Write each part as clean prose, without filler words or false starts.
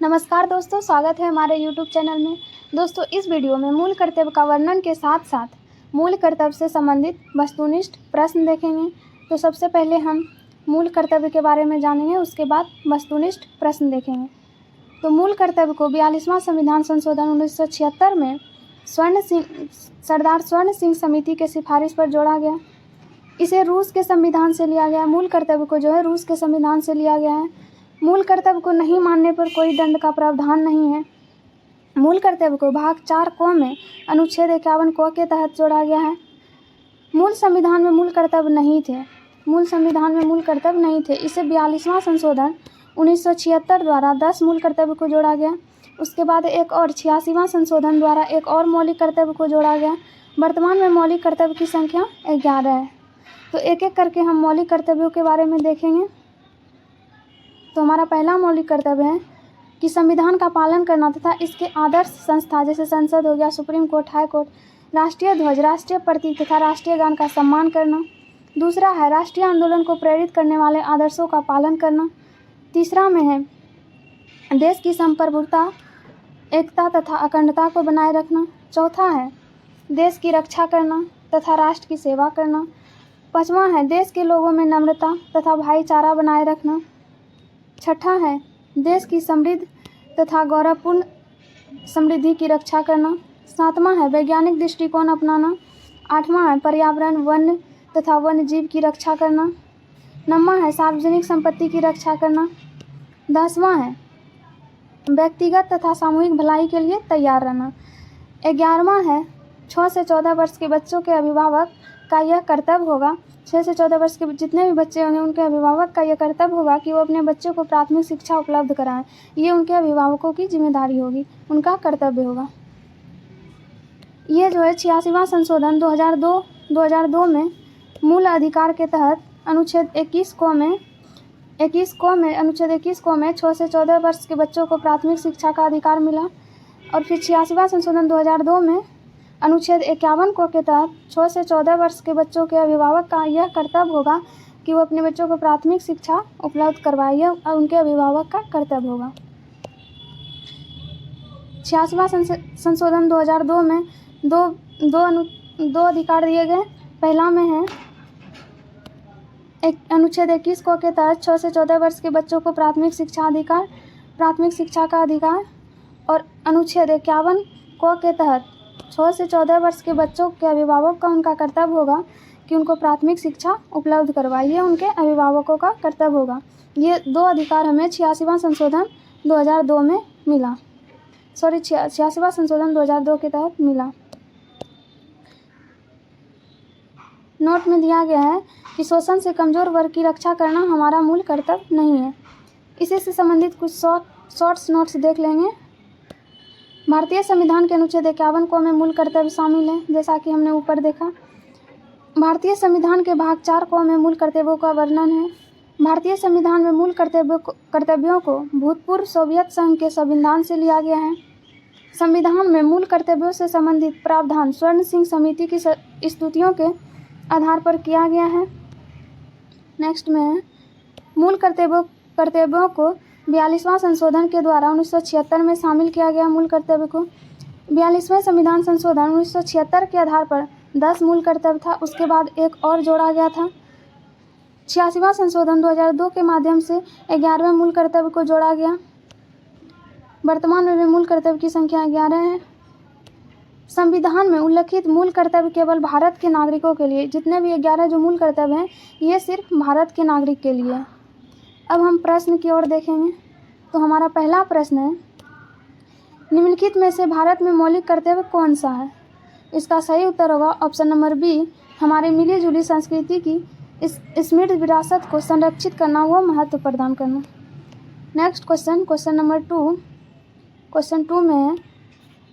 नमस्कार दोस्तों, स्वागत है हमारे YouTube चैनल में। दोस्तों, इस वीडियो में मूल कर्तव्य का वर्णन के साथ साथ मूल कर्तव्य से संबंधित वस्तुनिष्ठ प्रश्न देखेंगे। तो सबसे पहले हम मूल कर्तव्य के बारे में जानेंगे, उसके बाद वस्तुनिष्ठ प्रश्न देखेंगे। तो मूल कर्तव्य को 42वां संविधान संशोधन 1976 में सरदार स्वर्ण सिंह समिति के सिफारिश पर जोड़ा गया। इसे रूस के संविधान से लिया गया। मूल कर्तव्य को जो है रूस के संविधान से लिया गया है। मूल कर्तव्य को नहीं मानने पर कोई दंड का प्रावधान नहीं है। मूल कर्तव्य को भाग 4 क में अनुच्छेद 51 क के तहत जोड़ा गया है। मूल संविधान में मूल कर्तव्य नहीं थे। इसे 42वां संशोधन 1976 द्वारा 10 मूल कर्तव्य को जोड़ा गया। उसके बाद एक और 86वां संशोधन द्वारा एक और मौलिक कर्तव्य को जोड़ा गया। वर्तमान में मौलिक कर्तव्य की संख्या 11 है। तो एक एक करके हम मौलिक कर्तव्यों के बारे में देखेंगे। तो हमारा पहला मौलिक कर्तव्य है कि संविधान का पालन करना तथा इसके आदर्श संस्था जैसे संसद हो गया, सुप्रीम कोर्ट, हाई कोर्ट, राष्ट्रीय ध्वज, राष्ट्रीय प्रतीक तथा राष्ट्रीय गान का सम्मान करना। दूसरा है राष्ट्रीय आंदोलन को प्रेरित करने वाले आदर्शों का पालन करना। तीसरा में है देश की संप्रभुता, एकता तथा अखंडता को बनाए रखना। चौथा है देश की रक्षा करना तथा राष्ट्र की सेवा करना। पाँचवां है देश के लोगों में नम्रता तथा भाईचारा बनाए रखना। छठा है देश की समृद्ध तथा गौरवपूर्ण समृद्धि की रक्षा करना। सातवां है वैज्ञानिक दृष्टिकोण अपनाना। आठवां है पर्यावरण, वन्य तथा वन्य जीव की रक्षा करना। नौवां है सार्वजनिक संपत्ति की रक्षा करना। 10वां है व्यक्तिगत तथा सामूहिक भलाई के लिए तैयार रहना। 11वां है 6 से 14 वर्ष के बच्चों के अभिभावक का यह कर्तव्य होगा। 6 से 14 वर्ष के जितने भी बच्चे होंगे उनके अभिभावक का यह कर्तव्य होगा कि वो अपने बच्चों को प्राथमिक शिक्षा उपलब्ध कराएं। ये उनके अभिभावकों की जिम्मेदारी होगी, उनका कर्तव्य होगा। ये जो है 86वां संशोधन 2002 में मूल अधिकार के तहत अनुच्छेद 21 क में 6 से 14 वर्ष के बच्चों को प्राथमिक शिक्षा का अधिकार मिला। और फिर 86वां संशोधन 2002 में अनुच्छेद 51 क के तहत 6 से 14 वर्ष के बच्चों के अभिभावक का यह कर्तव्य होगा कि वो अपने बच्चों को प्राथमिक शिक्षा उपलब्ध करवाए। यह उनके अभिभावक का कर्तव्य होगा। 86वां संशोधन 2002 में दो अधिकार दिए गए। पहला में है अनुच्छेद 21 क के तहत 6 से 14 वर्ष के बच्चों को प्राथमिक शिक्षा का अधिकार। और अनुच्छेद 51 क के तहत 6 से 14 वर्ष के बच्चों के अभिभावक का उनका कर्तव्य होगा कि उनको प्राथमिक शिक्षा उपलब्ध करवाइए, उनके अभिभावकों का कर्तव्य होगा। ये दो अधिकार हमें 86वां संशोधन 2002 में मिला। 86वां संशोधन 2002 के तहत मिला। नोट में दिया गया है कि शोषण से कमज़ोर वर्ग की रक्षा करना हमारा मूल कर्तव्य नहीं है। इसी से संबंधित कुछ शॉर्ट्स नोट्स देख लेंगे। भारतीय संविधान के अनुच्छेद 51 क में मूल कर्तव्य शामिल है, जैसा कि हमने ऊपर देखा। भारतीय संविधान के भाग 4 क में मूल कर्तव्यों का वर्णन है। भारतीय संविधान में मूल कर्तव्यों को भूतपूर्व सोवियत संघ के संविधान से लिया गया है। संविधान में मूल कर्तव्यों से संबंधित प्रावधान स्वर्ण सिंह समिति की स्तुतियों के आधार पर किया गया है। नेक्स्ट में है मूल कर्तव्यों को 42वां संशोधन के द्वारा 1976 में शामिल किया गया। मूल कर्तव्य को 42वें संविधान संशोधन 1976 के आधार पर 10 मूल कर्तव्य था। उसके बाद एक और जोड़ा गया था। 86वां संशोधन 2002 के माध्यम से 11वें मूल कर्तव्य को जोड़ा गया। वर्तमान में मूल कर्तव्य की संख्या 11 है। संविधान में उल्लिखित मूल कर्तव्य केवल भारत के नागरिकों के लिए, जितने भी 11 जो मूल कर्तव्य हैं ये सिर्फ भारत के नागरिक के लिए। अब हम प्रश्न की ओर देखेंगे। तो हमारा पहला प्रश्न है, निम्नलिखित में से भारत में मौलिक कर्तव्य कौन सा है? इसका सही उत्तर होगा ऑप्शन नंबर बी, हमारी मिली जुली संस्कृति की इस समृद्ध विरासत को संरक्षित करना, वो महत्व प्रदान करना। Next question number 2। क्वेश्चन 2 में है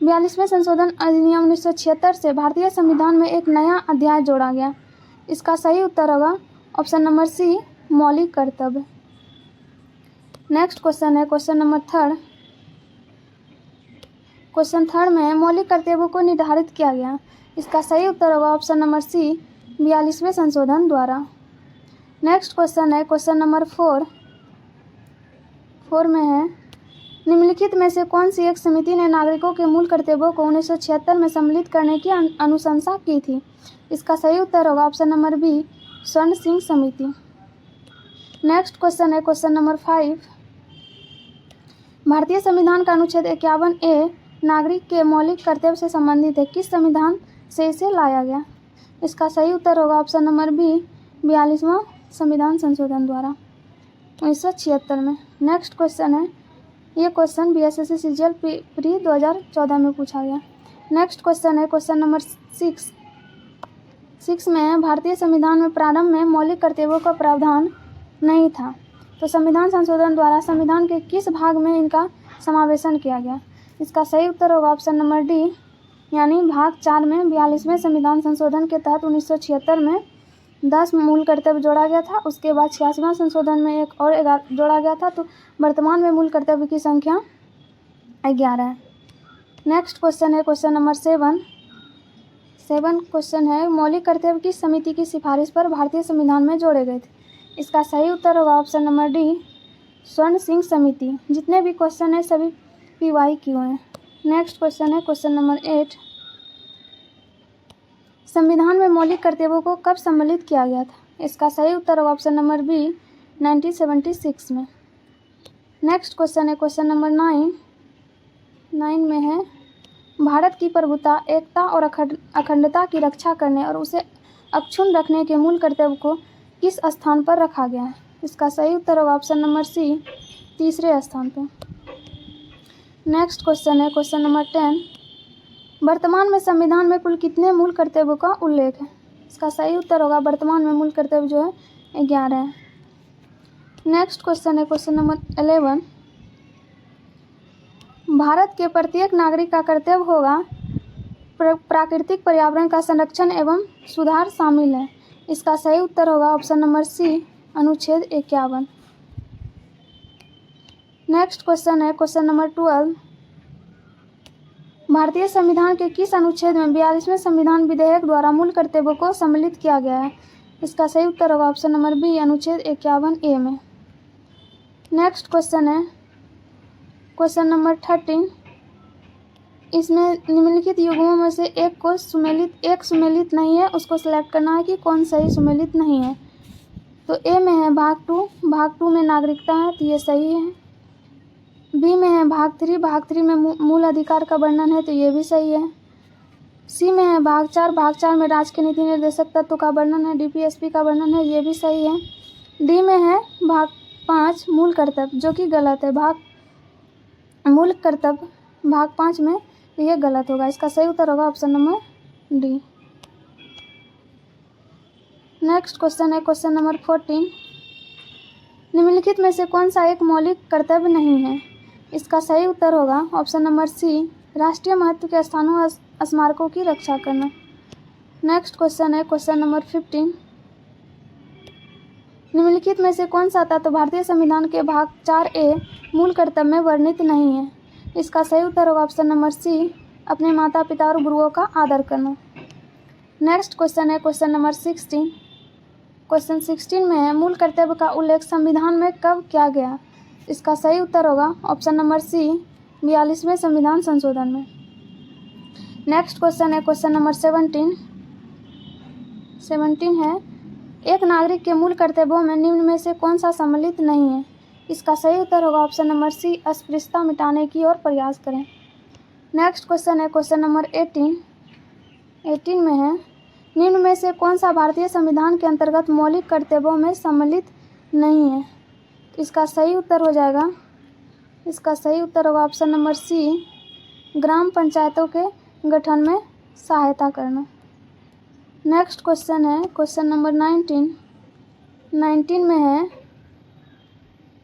42वें संशोधन अधिनियम 1976 से भारतीय संविधान में एक नया अध्याय जोड़ा गया। इसका सही उत्तर होगा ऑप्शन नंबर सी, मौलिक कर्तव्य। नेक्स्ट क्वेश्चन है क्वेश्चन नंबर 3। क्वेश्चन 3 में मौलिक कर्तव्यों को निर्धारित किया गया। इसका सही उत्तर होगा ऑप्शन नंबर सी, 42वें संशोधन द्वारा। नेक्स्ट क्वेश्चन है क्वेश्चन नंबर 4 में है निम्नलिखित में से कौन सी एक समिति ने नागरिकों के मूल कर्तव्यों को 1976 में सम्मिलित करने की अनुशंसा की थी? इसका सही उत्तर होगा ऑप्शन नंबर बी, स्वर्ण सिंह समिति। नेक्स्ट क्वेश्चन है क्वेश्चन नंबर 5। भारतीय संविधान का अनुच्छेद 51A नागरिक के मौलिक कर्तव्य से संबंधित है। किस संविधान से इसे लाया गया? इसका सही उत्तर होगा ऑप्शन नंबर बी, 42वां संविधान संशोधन द्वारा 1976 में। नेक्स्ट क्वेश्चन है, ये क्वेश्चन BSSC CGL प्री 2014 में पूछा गया। नेक्स्ट क्वेश्चन है क्वेश्चन नंबर 6 में भारतीय संविधान में प्रारंभ में मौलिक कर्तव्यों का प्रावधान नहीं था, तो संविधान संशोधन द्वारा संविधान के किस भाग में इनका समावेशन किया गया? इसका सही उत्तर होगा ऑप्शन नंबर डी, यानी भाग 4 में 42वें संविधान संशोधन के तहत 1976 में 10 मूल कर्तव्य जोड़ा गया था। उसके बाद 86वां संशोधन में एक और 11 जोड़ा गया था, तो वर्तमान में मूल कर्तव्य की संख्या 11 है। नेक्स्ट क्वेश्चन है क्वेश्चन नंबर 7 क्वेश्चन है, मौलिक कर्तव्य किस समिति की सिफारिश पर भारतीय संविधान में जोड़े गए थे? इसका सही उत्तर होगा ऑप्शन नंबर डी, स्वर्ण सिंह समिति। जितने भी क्वेश्चन है सभी PYQ हैं। नेक्स्ट क्वेश्चन है क्वेश्चन नंबर 8, संविधान में मौलिक कर्तव्यों को कब सम्मिलित किया गया था? इसका सही उत्तर होगा ऑप्शन नंबर बी, 1976 में। नेक्स्ट क्वेश्चन है क्वेश्चन नंबर 9 में है, भारत की प्रभुता, एकता और अखंडता की रक्षा करने और उसे अक्षुण्ण रखने के मूल कर्तव्य को किस स्थान पर रखा गया है? इसका सही उत्तर होगा ऑप्शन नंबर सी, तीसरे स्थान पर। नेक्स्ट क्वेश्चन है क्वेश्चन नंबर 10, वर्तमान में संविधान में कुल कितने मूल कर्तव्यों का उल्लेख है? इसका सही उत्तर होगा वर्तमान में मूल कर्तव्य जो है 11 है। नेक्स्ट क्वेश्चन है क्वेश्चन नंबर 11, भारत के प्रत्येक नागरिक का कर्तव्य होगा प्राकृतिक पर्यावरण का संरक्षण एवं सुधार शामिल है। इसका सही उत्तर होगा ऑप्शन नंबर सी, अनुच्छेद 51। नेक्स्ट क्वेश्चन है क्वेश्चन नंबर 12, भारतीय संविधान के किस अनुच्छेद में 42वें संविधान विधेयक द्वारा मूल कर्तव्यों को सम्मिलित किया गया है? इसका सही उत्तर होगा ऑप्शन नंबर बी, अनुच्छेद 51A में। नेक्स्ट क्वेश्चन है क्वेश्चन नंबर 13, इसमें निम्नलिखित युग्मों में से एक सुमेलित नहीं है, उसको सिलेक्ट करना है कि कौन सही सुमेलित नहीं है। तो ए में है भाग 2 में नागरिकता है, तो ये सही है। बी में है भाग 3 में मूल अधिकार का वर्णन है, तो ये भी सही है। सी में है भाग 4 में राज्य के नीति निर्देशक तत्व का वर्णन है, DPSP का वर्णन है, ये भी सही है। डी में है भाग 5 मूल कर्तव्य, जो कि गलत है। मूल कर्तव्य भाग 5 में, तो ये गलत होगा। इसका सही उत्तर होगा option number D. Next question है क्वेश्चन नंबर 14, निम्नलिखित में से कौन सा एक मौलिक कर्तव्य नहीं है? इसका सही उत्तर होगा ऑप्शन नंबर सी, राष्ट्रीय महत्व के स्थानों स्मारकों की रक्षा करना। नेक्स्ट क्वेश्चन है क्वेश्चन नंबर 15, निम्नलिखित में से कौन सा तत्व भारतीय संविधान के भाग 4A मूल कर्तव्य में वर्णित नहीं है? इसका सही उत्तर होगा ऑप्शन नंबर सी, अपने माता पिता और गुरुओं का आदर करना। नेक्स्ट क्वेश्चन है क्वेश्चन नंबर 16, क्वेश्चन 16 में है, मूल कर्तव्य का उल्लेख संविधान में कब किया गया? इसका सही उत्तर होगा ऑप्शन नंबर सी, 42वें संविधान संशोधन में। नेक्स्ट क्वेश्चन है क्वेश्चन नंबर 17 है, एक नागरिक के मूल कर्तव्यों में निम्न में से कौन सा सम्मिलित नहीं है? इसका सही उत्तर होगा ऑप्शन नंबर सी, अस्पृश्यता मिटाने की ओर प्रयास करें। नेक्स्ट क्वेश्चन है क्वेश्चन नंबर 18 में है, निम्न में से कौन सा भारतीय संविधान के अंतर्गत मौलिक कर्तव्यों में सम्मिलित नहीं है? इसका सही उत्तर हो जाएगा, इसका सही उत्तर होगा ऑप्शन नंबर सी, ग्राम पंचायतों के गठन में सहायता करना। नेक्स्ट क्वेश्चन है क्वेश्चन नंबर 19 में है,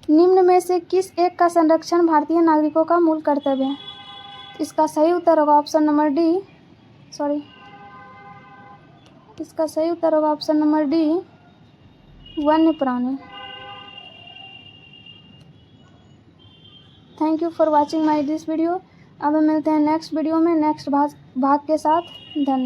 निम्न में से किस एक का संरक्षण भारतीय नागरिकों का मूल कर्तव्य है? इसका सही उत्तर होगा ऑप्शन नंबर डी, इसका सही उत्तर होगा ऑप्शन नंबर डी, वन्य प्राणी। Thank you for watching my this video. अब मिलते हैं नेक्स्ट वीडियो में नेक्स्ट भाग के साथ। धन्यवाद।